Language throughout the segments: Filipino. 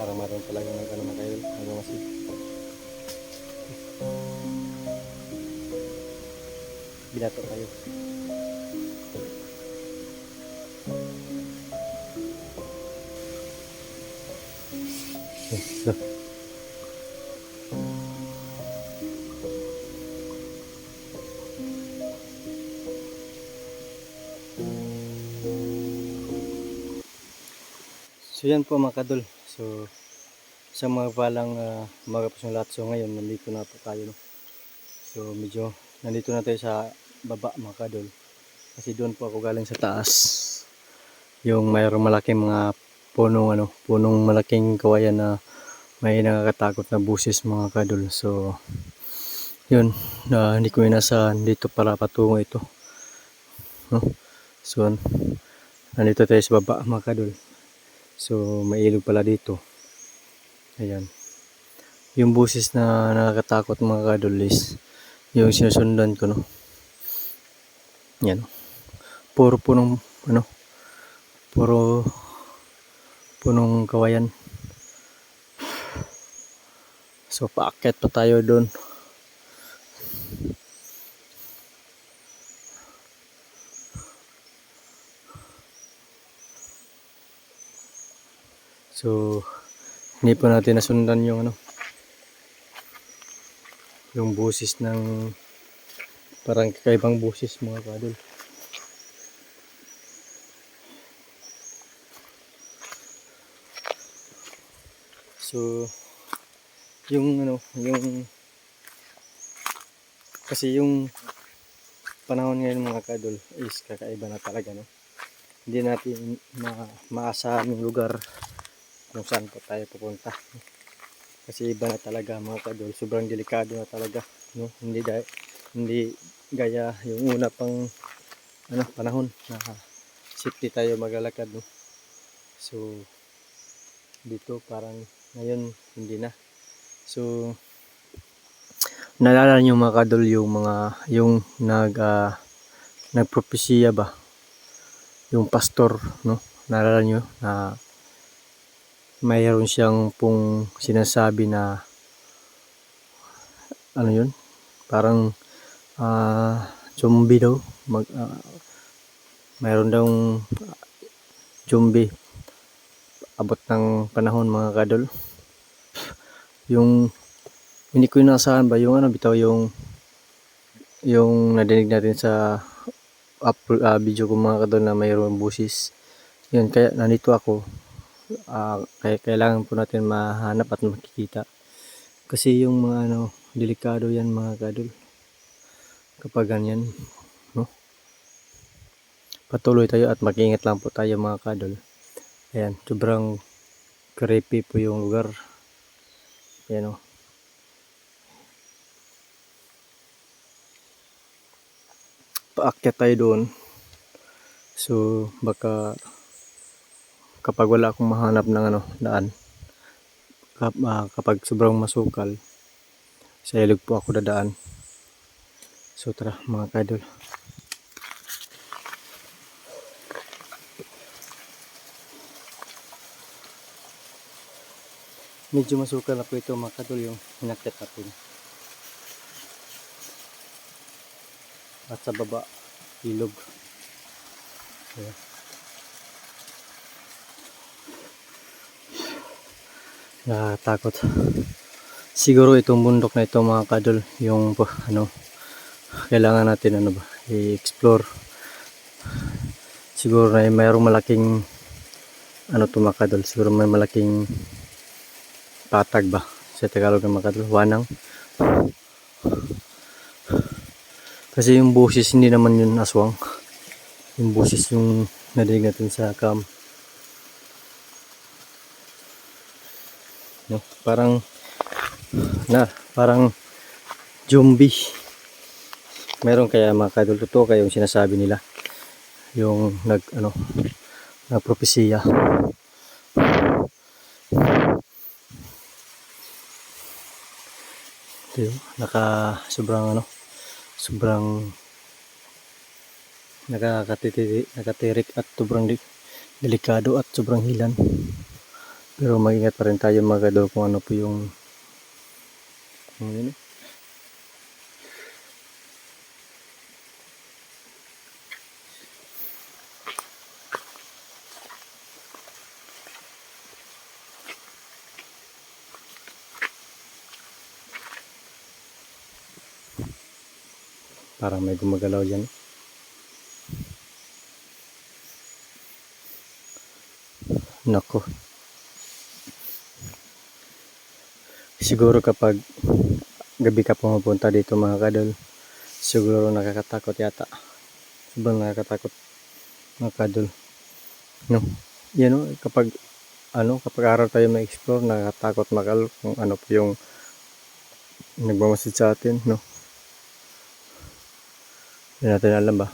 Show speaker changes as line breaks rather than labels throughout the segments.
para meron talagang ano na kayo, nagmamasid. Binato tayo. So, so yan po mga kadol. So sa mga palang umaga po sa lahat. So ngayon nandito na po tayo, no? So medyo nandito na tayo sa baba mga kadol. Kasi doon po ako galing sa taas. Yung mayroong malaking mga punong malaking kawayan na may nakakatakot na busis mga kadol. So yun, hindi ko inasahan dito para patungo ito, no? So nandito tayo sa baba mga kadol. So may ilog pala dito. Ayan. Yung busis na nakakatakot mga kadol is yung sinusundan ko, no? Yan. Puro punong puro punong kawayan. So paakyat pa tayo doon. So hindi pa natin nasundan yung yung busis ng parang kakaibang busis mga kadol. So yung kasi yung panahon ngayon mga kadol is kakaiba na talaga, no? Hindi natin maasahan yung lugar kung saan po tayo pupunta. Kasi iba na talaga mga kadol, sobrang delikado na talaga, no? Hindi gaya yung una pang panahon na safety tayo maglalakad, no? So dito parang ngayon hindi na. So naalala nyo mga kadol yung nagpropesya ba, yung pastor, no? Naalala nyo na mayroon siyang pong sinasabi na yun, parang zombie daw, mayroon daw zombie abot ng panahon mga kadol. Yung hindi ko inasahan ba yung bitaw yung nadinig natin sa video ko mga kadol na mayroong busis. Yun, kaya nandito ako. Kaya kailangan po natin mahanap at makikita. Kasi yung mga delikado yan mga kadol. Kapag ganyan, no? Patuloy tayo at mag-ingat lang po tayo mga kadol. Ayan, sobrang creepy po yung lugar. Ayan, paakyat tayo doon. So baka kapag wala akong mahanap ng daan, kapag sobrang masukal, sa ilog po ako dadaan. So tara mga kadol. Medyo masukal na po ito mga kadol, yung hinakyat natin. At sa baba, ilog. Ayan. Nakakatakot. Siguro itong bundok na ito mga kadol, yung kailangan natin i-explore. Siguro na mayroong malaking to mga kadol, siguro may malaking patag ba sa Tagalog ng mga kadol, wanang. Kasi yung busis hindi naman yun aswang. Yung busis yung nadinig natin sa cam. No, parang zombie. Meron kaya mga kadol, totoo kaya yung sinasabi nila. Yung nagpropesya. Ito, sobrang nakatirik at sobrang delikado at sobrang hilan. Pero mag-ingat pa rin tayo mga kadol kung ano po yung yun, parang may gumagalaw dyan. Nako, siguro kapag gabi ka pumupunta dito mga kadol, siguro nakakatakot yata. Sobrang nakakatakot mga kadol, no? Yan o, kapag araw tayo ma-explore, nakakatakot makal kung ano po yung nagmamasid sa atin, no? Hindi natin alam ba?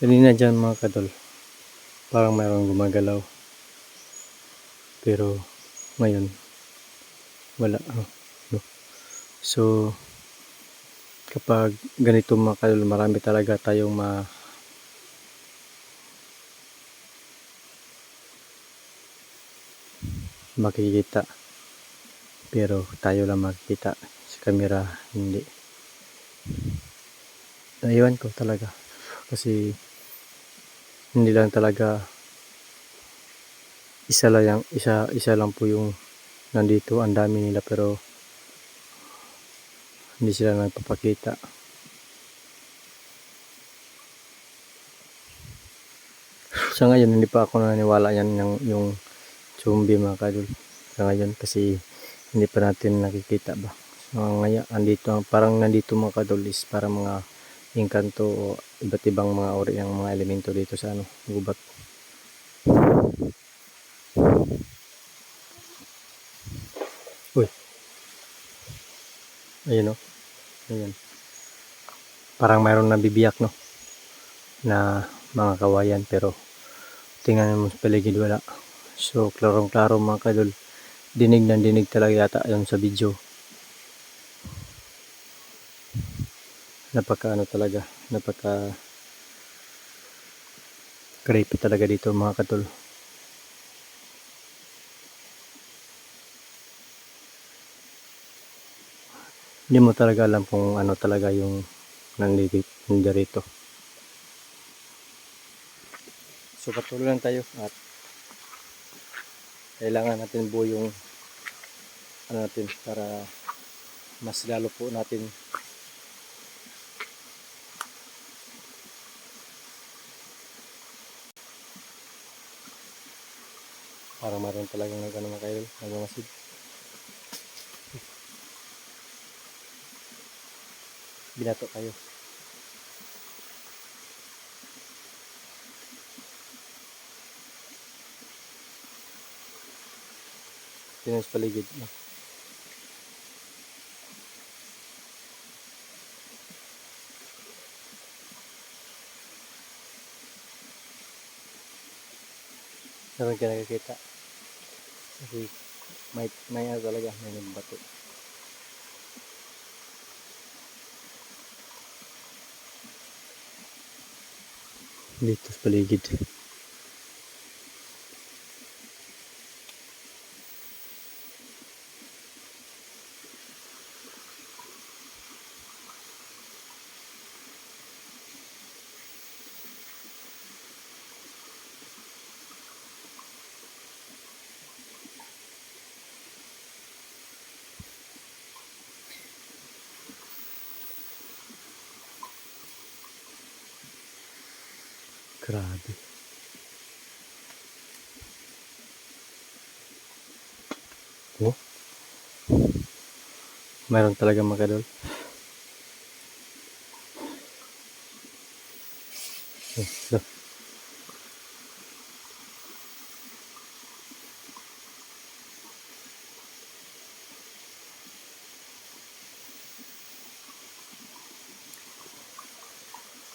Kanina dyan mga kadol, parang mayroong gumagalaw. Pero ngayon, wala. No? So, kapag ganito mga kadol, marami talaga tayong makikita. Pero tayo lang makikita. Sa camera, hindi. Naiwan ko talaga. Kasi, hindi lang talaga isa lang po yung nandito. Ang dami nila pero hindi sila nagpapakita. Sa ngayon, hindi pa ako naniniwala yan yung zombie mga kadol. Sa ngayon, kasi hindi pa natin nakikita ba. So, ngayon, parang nandito mga kadol is parang mga engkanto o iba't ibang mga uri ng mga elemento dito sa gubat. Uy. Ayun o. Ayun. Parang mayroon nabibiyak no. Na mga kawayan pero tingnan mo sa paligid wala. So klarong-klaro mga kadol. Dinig na dinig talaga yata yun sa video. Napaka creepy talaga dito mga kadol. Hindi mo talaga alam kung ano talaga yung nandirito. So patuloy lang tayo at kailangan natin buo yung natin para mas lalo po natin parang maroon talagang mga kayo nagmamasid. Binato kayo. Tingnan sa paligid. Meron ka nakikita. Kasi may talaga, may nagbato. Dito sa paligid. Grabe. Oh. Mayroon talaga mga kadol. Oh,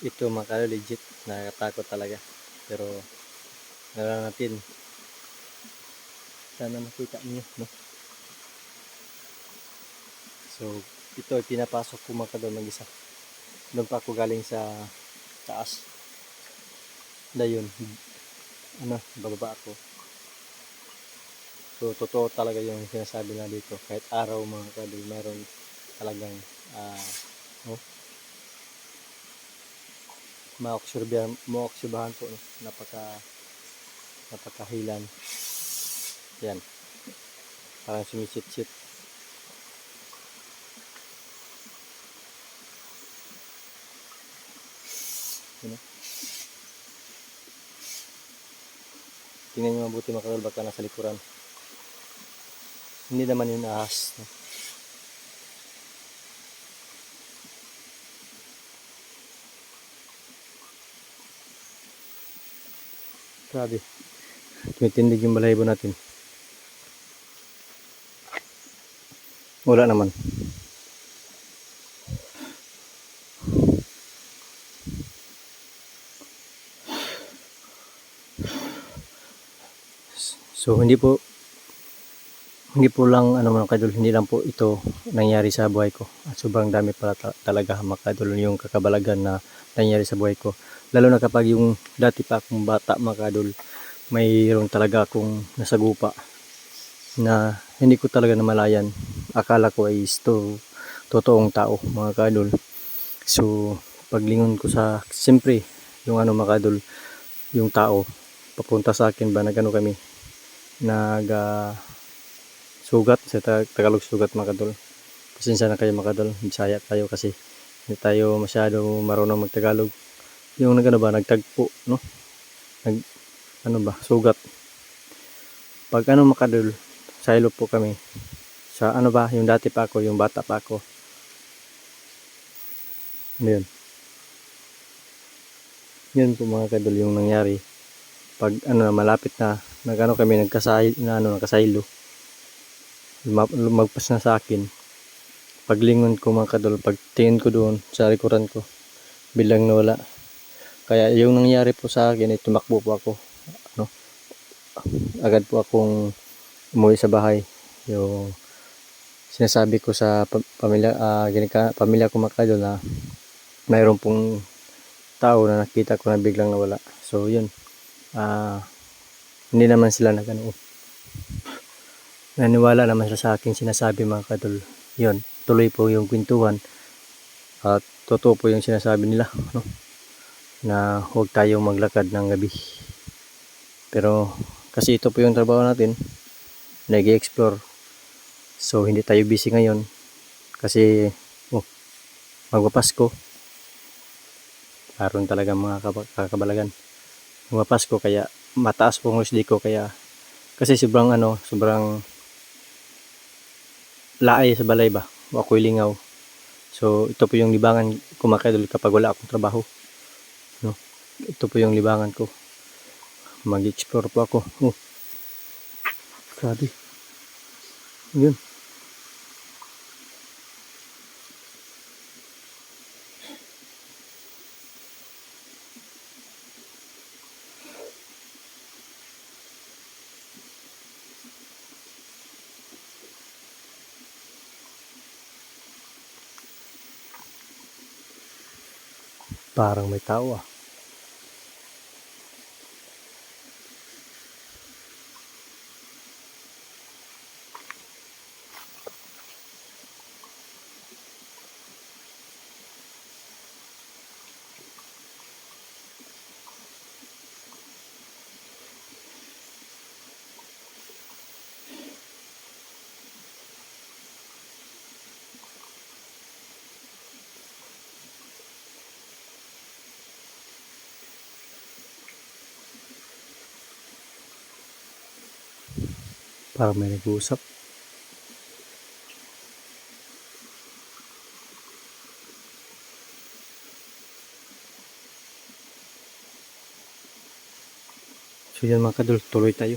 ito mga kadol, legit, nakakatakot talaga. Pero nalaman natin, sana makita niyo, no? So ito ay pinapasok ko mga kadol mag-isa. Doon pa ako galing sa taas. Dayon, bababa ako. So totoo talaga yung sinasabi na dito, kahit araw mga kadol, meron talagang no? Maoksyubahan po, no? Napakahilan. Yan, parang sumisit-sit. You know? Tingnan nyo mabuti mga kadol, baka nasa likuran. Hindi naman yun ahas, no? Grabe, tumitindig yung balahibo natin. Wala naman. So hindi po lang mga kadol, hindi lang po ito nangyari sa buhay ko. Sobrang dami pala talaga mga kadol yung kakabalagan na nangyari sa buhay ko. Lalo na kapag yung dati pa akong bata mga kadol, mayroon talaga akong nasagupa na hindi ko talaga namalayan. Akala ko ay totoong tao mga kadol. So paglingon ko sa, siyempre yung mga kadol, yung tao papunta sa akin ba, nagano kami, sugat sa Tagalog, sugat mga kadol. Pasensya na kayo mga kadol, Bisaya tayo kasi hindi tayo masyado marunong magtagalog. Yung nagtagpo, no? Sugat. Pag mga kadol, sa ilo po kami. Sa yung dati pa ako, yung bata pa ako. Yun. Yun po mga kadol yung nangyari. Pag malapit na, nakasaylo. Lumagpas na sa akin. Paglingon ko mga kadol, pagtingin ko doon sa likuran ko, bilang nawala. Kaya yung nangyari po sa akin ay tumakbo po ako. Agad po akong umuwi sa bahay. Yung sinasabi ko sa pamilya ko mga kadol na mayroon pong tao na nakita ko na biglang nawala. So yun. Hindi naman sila naniwala naman sila sa aking sinasabi mga kadol. Yun, tuloy po yung kwentuhan at totoo po yung sinasabi nila, no? Na huwag tayong maglakad ng gabi. Pero kasi ito po yung trabaho natin, nag-i-explore. So hindi tayo busy ngayon kasi magpapasko. Karon talaga mga kakabalagan. Magpapasko kaya mataas po ang husdi ko, kaya kasi sobrang laay sa balay ba, ako'y lingaw. So ito po yung libangan ko mga kadol kapag wala akong trabaho, no? Ito po yung libangan ko, mag-explore po ako. Grabe yun. Parang may tao. Parang may nag-uusap. So yan mga kadol, tuloy tayo.